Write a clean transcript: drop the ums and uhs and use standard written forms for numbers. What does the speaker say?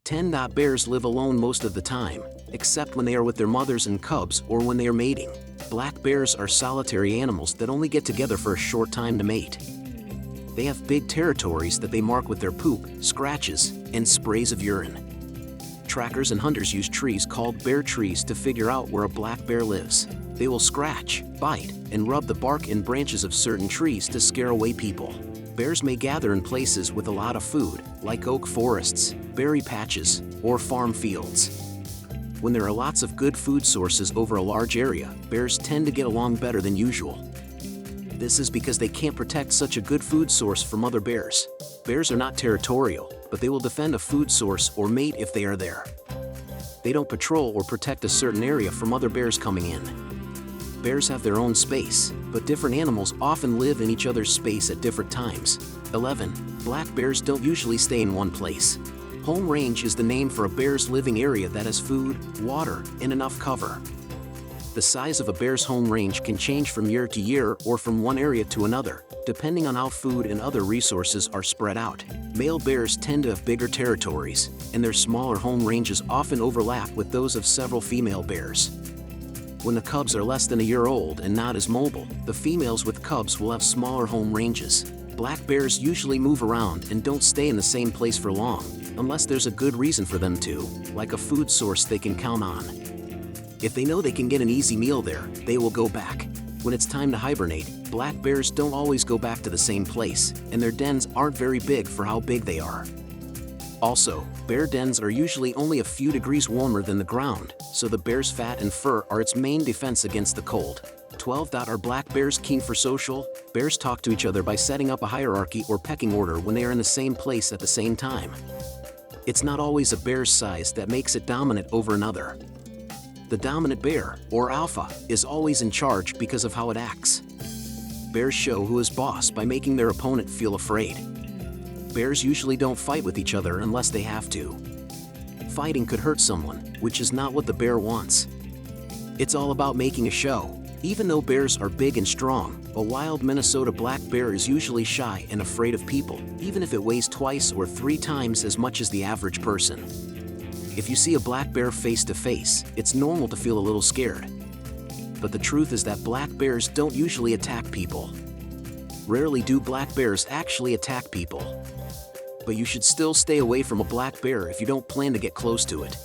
10. Bears live alone most of the time, except when they are with their mothers and cubs or when they are mating. Black bears are solitary animals that only get together for a short time to mate. They have big territories that they mark with their poop, scratches, and sprays of urine. Trackers and hunters use trees called bear trees to figure out where a black bear lives. They will scratch, bite, and rub the bark and branches of certain trees to scare away people. Bears may gather in places with a lot of food, like oak forests, berry patches, or farm fields. When there are lots of good food sources over a large area, bears tend to get along better than usual. This is because they can't protect such a good food source from other bears. Bears are not territorial, but they will defend a food source or mate if they are there. They don't patrol or protect a certain area from other bears coming in. Bears have their own space, but different animals often live in each other's space at different times. 11. Black bears don't usually stay in one place. Home range is the name for a bear's living area that has food, water, and enough cover. The size of a bear's home range can change from year to year or from one area to another, depending on how food and other resources are spread out. Male bears tend to have bigger territories, and their smaller home ranges often overlap with those of several female bears. When the cubs are less than a year old and not as mobile, the females with cubs will have smaller home ranges. Black bears usually move around and don't stay in the same place for long, unless there's a good reason for them to, like a food source they can count on. If they know they can get an easy meal there, they will go back. When it's time to hibernate, black bears don't always go back to the same place, and their dens aren't very big for how big they are. Also, bear dens are usually only a few degrees warmer than the ground, so the bear's fat and fur are its main defense against the cold. 12. Are black bears keen for social? Bears talk to each other by setting up a hierarchy or pecking order when they are in the same place at the same time. It's not always a bear's size that makes it dominant over another. The dominant bear, or alpha, is always in charge because of how it acts. Bears show who is boss by making their opponent feel afraid. Bears usually don't fight with each other unless they have to. Fighting could hurt someone, which is not what the bear wants. It's all about making a show. Even though bears are big and strong, a wild Minnesota black bear is usually shy and afraid of people, even if it weighs twice or 3 times as much as the average person. If you see a black bear face to face, it's normal to feel a little scared. But the truth is that black bears don't usually attack people. Rarely do black bears actually attack people. But you should still stay away from a black bear if you don't plan to get close to it.